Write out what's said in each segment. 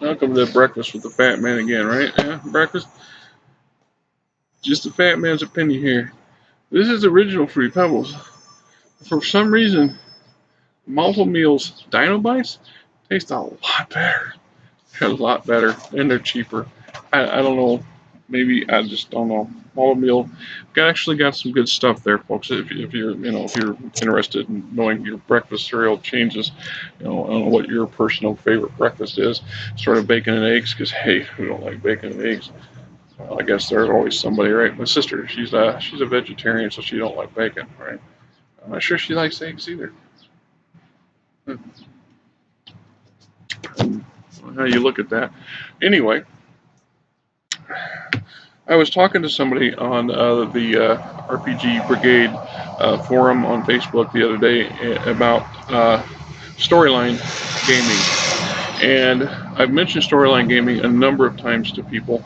Welcome to breakfast with the fat man again, right? Yeah, breakfast. Just the fat man's opinion here. This is original Free Pebbles. For some reason, Multiple Meals Dino Bites taste a lot better. A lot better, and they're cheaper. I don't know. Maybe I just don't know. Multiple Meal actually got some good stuff there, folks. If you're if you're interested in knowing your breakfast cereal changes, I don't know what your personal favorite breakfast is. Sort of bacon and eggs, because hey, who don't like bacon and eggs? Well, I guess there's always somebody, right? My sister, she's a vegetarian, so she don't like bacon, right? I'm not sure she likes eggs either. How you look at that? Anyway, I was talking to somebody on the RPG Brigade forum on Facebook the other day about storyline gaming, and I've mentioned storyline gaming a number of times to people,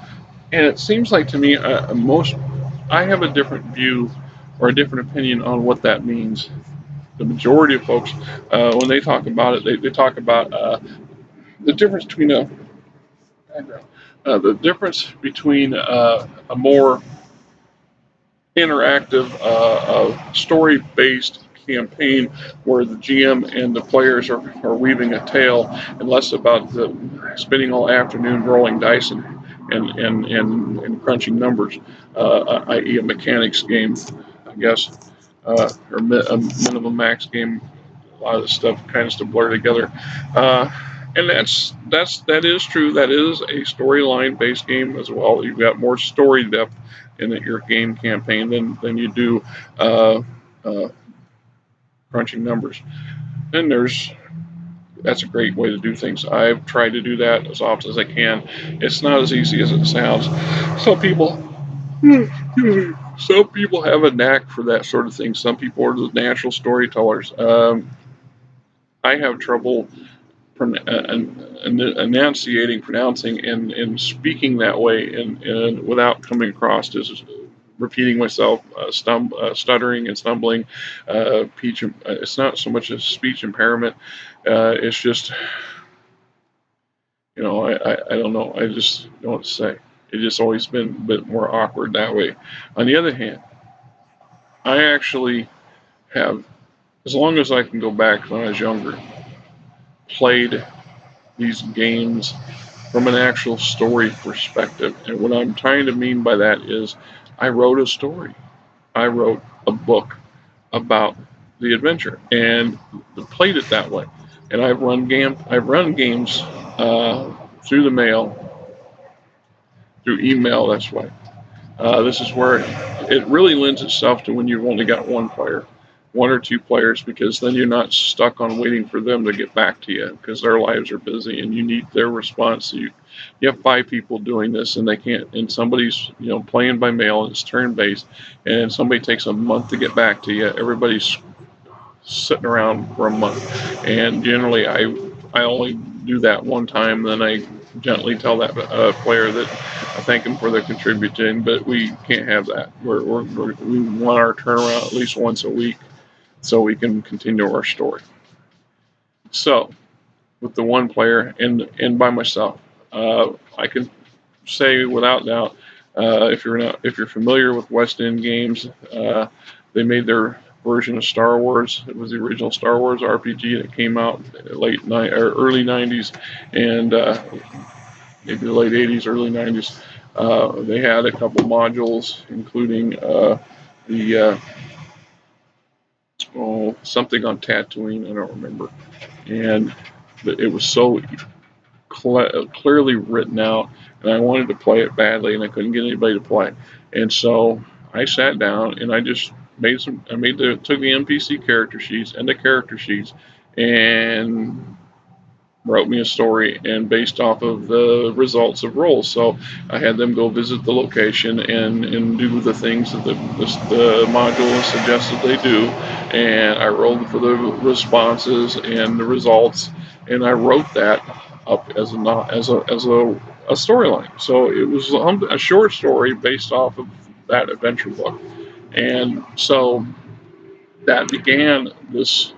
and it seems like to me I have a different view or a different opinion on what that means. The majority of folks, when they talk about it, they talk about the difference between a more interactive, story-based campaign where the GM and the players are weaving a tale, and less about the spending all afternoon rolling dice and crunching numbers, i.e. a mechanics game, I guess, or a minimum max game. A lot of this stuff kind of to blur together. Uh, and that is true. That is a storyline based game as well. You've got more story depth in your game campaign than you do uh, uh, crunching numbers. And that's a great way to do things. I've tried to do that as often as I can. It's not as easy as it sounds. Some people some people have a knack for that sort of thing. Some people are the natural storytellers. I have trouble enunciating, pronouncing, and speaking that way, and without coming across as repeating myself, stuttering and stumbling. It's not so much a speech impairment. It's just, I don't know. I just don't know what to say. It's just always been a bit more awkward that way. On the other hand, I actually have, as long as I can go back when I was younger, played these games from an actual story perspective. And what I'm trying to mean by that is I wrote a story. I wrote a book about the adventure and played it that way. And I've run games through the mail, through email. That's why. This is where it really lends itself to when you've only got one player, one or two players, because then you're not stuck on waiting for them to get back to you because their lives are busy and you need their response. So you have five people doing this and they can't, and somebody's playing by mail and it's turn based, and somebody takes a month to get back to you. Everybody's sitting around for a month, and generally I only do that one time. Then I gently tell that player that I thank them for their contributing, but we can't have that. We want our turnaround at least once a week so we can continue our story. So with the one player and by myself, I can say without doubt, if you're familiar with West End Games, they made their version of Star Wars. It was the original Star Wars RPG that came out early '90s, and maybe the late '80s, early '90s. They had a couple modules, including the something on Tatooine. I don't remember, and it was so clearly written out, and I wanted to play it badly, and I couldn't get anybody to play. And so I sat down and I just took the NPC character sheets and the character sheets and wrote me a story, and based off of the results of rolls. So I had them go visit the location and do the things that the module suggested they do, and I rolled for the responses and the results, and I wrote that up as a storyline. So it was a short story based off of that adventure book, and so that began this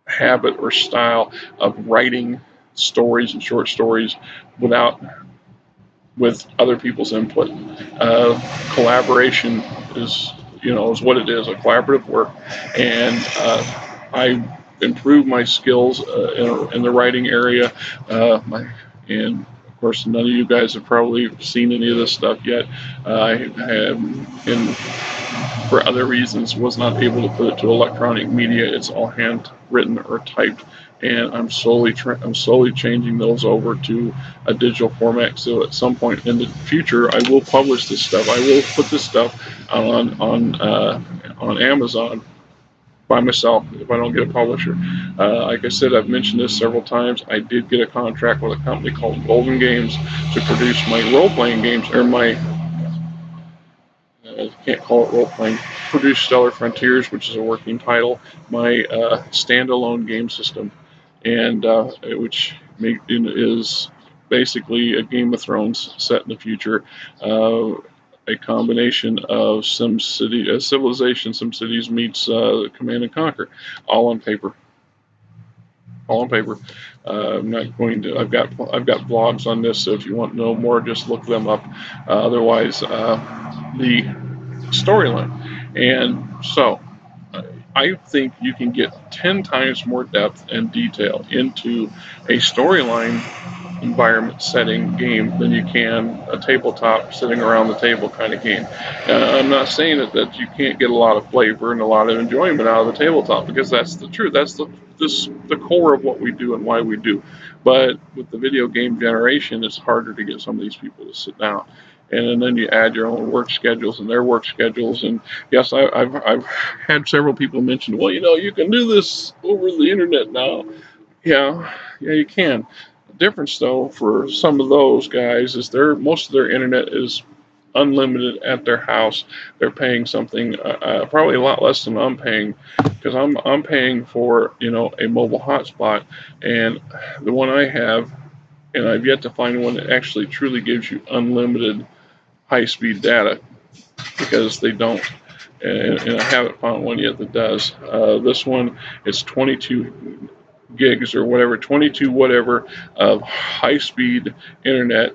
habit or style of writing stories and short stories without with other people's input. Collaboration is what it is, a collaborative work, and I improved my skills in the writing area. And of course, none of you guys have probably seen any of this stuff yet. I have, in for other reasons, was not able to put it to electronic media. It's all handwritten or typed, and I'm slowly changing those over to a digital format. So at some point in the future, I will publish this stuff. I will put this stuff on Amazon by myself if I don't get a publisher. Like I said, I've mentioned this several times. I did get a contract with a company called Golden Games to produce my role-playing games, or my I can't call it role playing. Produce Stellar Frontiers, which is a working title, my standalone game system, and which is basically a Game of Thrones set in the future. A combination of Civilization, SimCities meets Command and Conquer, all on paper. All on paper. I'm not going to. I've got blogs on this, so if you want to know more, just look them up. Otherwise, the storyline. And so I think you can get 10 times more depth and detail into a storyline environment setting game than you can a tabletop sitting around the table kind of game. I'm not saying that you can't get a lot of flavor and a lot of enjoyment out of the tabletop, because that's the truth. That's the core of what we do and why we do. But with the video game generation, it's harder to get some of these people to sit down. And then you add your own work schedules and their work schedules. And yes, I've had several people mention, well, you can do this over the internet now. Yeah, you can. The difference, though, for some of those guys is most of their internet is unlimited at their house. They're paying something probably a lot less than I'm paying, because I'm paying for a mobile hotspot, and the one I have, and I've yet to find one that actually truly gives you unlimited high-speed data, because they don't. And I haven't found one yet that does. This one is 22 gigs or whatever, 22 whatever of high speed internet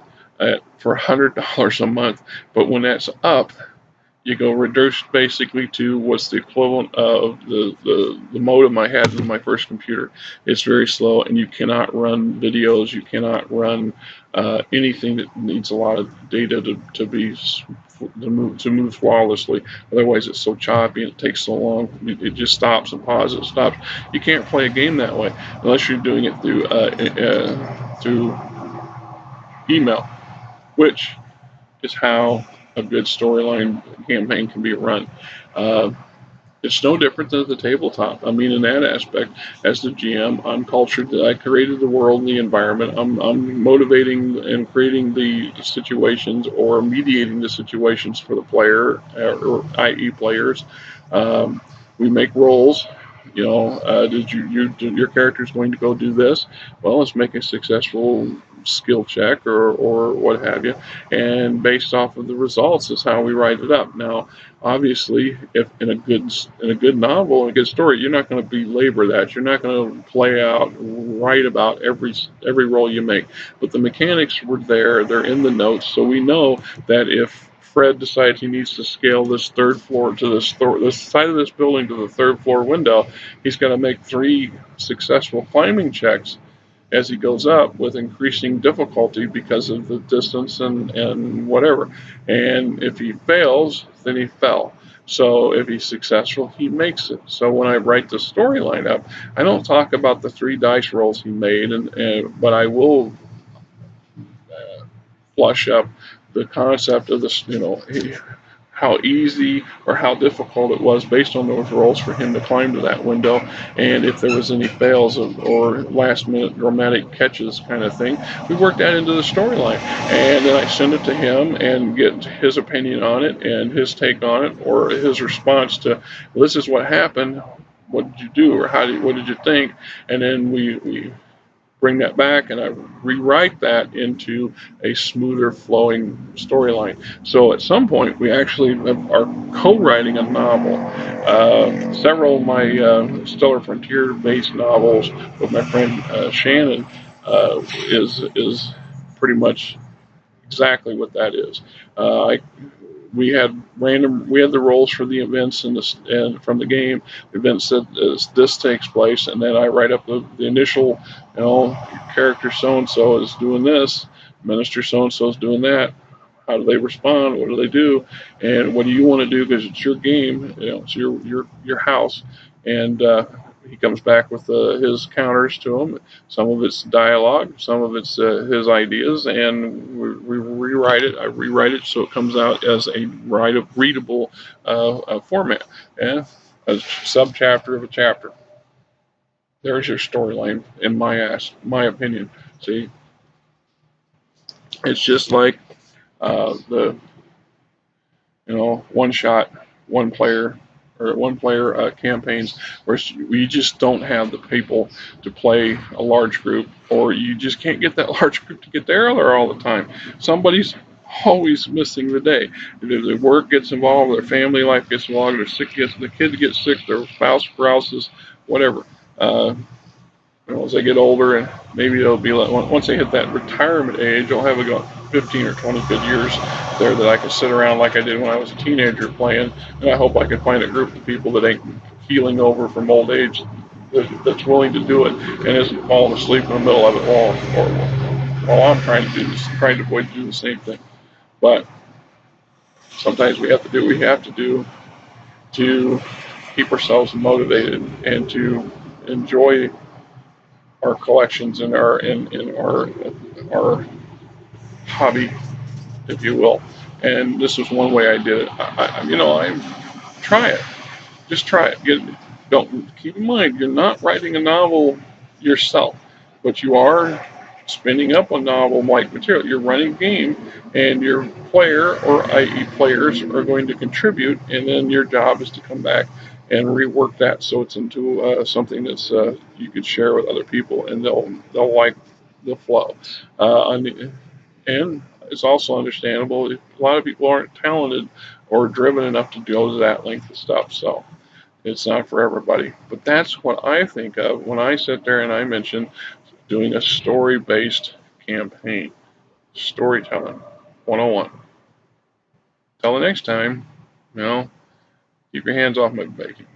for $100 a month. But when that's up, you go reduced basically to what's the equivalent of the modem I had in my first computer. It's very slow, and you cannot run videos. You cannot run anything that needs a lot of data to move flawlessly. Otherwise, it's so choppy and it takes so long. It just stops and pauses, stops. You can't play a game that way unless you're doing it through email, which is how a good storyline campaign can be run. Uh, it's no different than at the tabletop. I mean, in that aspect, as the GM, I'm cultured. I created the world and the environment. I'm motivating and creating the situations, or mediating the situations for the player, or i.e. players. Um, we make roles. Your character's going to go do this? Well, let's make a successful skill check, or what have you, and based off of the results is how we write it up. Now, obviously, if in a good novel, a good story, you're not going to belabor that. You're not going to write about every role you make. But the mechanics were there. They're in the notes, so we know that if Fred decides he needs to scale this third floor to this side of this building to the third floor window, he's going to make 3 successful climbing checks as he goes up, with increasing difficulty because of the distance and whatever. And if he fails, then he fell. So if he's successful, he makes it. So when I write the storyline up, I don't talk about the 3 dice rolls he made, but I will flush up the concept of this, how easy or how difficult it was based on those rolls for him to climb to that window, and if there was any fails or last minute dramatic catches kind of thing. We work that into the storyline, and then I send it to him and get his opinion on it and his take on it, or his response to, well, this is what happened, what did you do, or what did you think? And then we bring that back, and I rewrite that into a smoother flowing storyline. So at some point, we actually are co-writing a novel. Several of my Stellar Frontier based novels with my friend Shannon, is pretty much exactly what that is. I we had the roles for the events and from the game. The event said this takes place, and then I write up the initial, character so and so is doing this, minister so and so is doing that. How do they respond? What do they do? And what do you want to do? Because it's your game, it's your house. And he comes back with his counters to them. Some of it's dialogue, some of it's his ideas, and we rewrite it. I rewrite it so it comes out as a readable format, and a sub chapter of a chapter. There's your storyline, in my opinion. See, it's just like the one shot, one player, or one player campaigns where we just don't have the people to play a large group, or you just can't get that large group to get there all the time. Somebody's always missing the day. The work gets involved, their family life gets involved, the kid gets sick, their spouse sprouses, whatever. Uh, as they get older, and maybe it'll be like once they hit that retirement age, I'll have about 15 or 20 good years there that I can sit around like I did when I was a teenager playing. And I hope I can find a group of people that ain't healing over from old age that's willing to do it and isn't falling asleep in the middle of it while I'm trying to avoid doing the same thing. But sometimes we have to do what we have to do to keep ourselves motivated and to enjoy our collections and our hobby, if you will. And this was one way I did it. I try it. Just try it. Don't keep in mind you're not writing a novel yourself, but you are spinning up a novel-like material. You're running a game, and your player or i.e. players are going to contribute, and then your job is to come back and rework that so it's into something that's you could share with other people, and they'll like the flow. And it's also understandable a lot of people aren't talented or driven enough to go to that length of stuff. So it's not for everybody. But that's what I think of when I sit there and I mention doing a story based campaign. Storytelling 101. Till the next time, keep your hands off my bacon.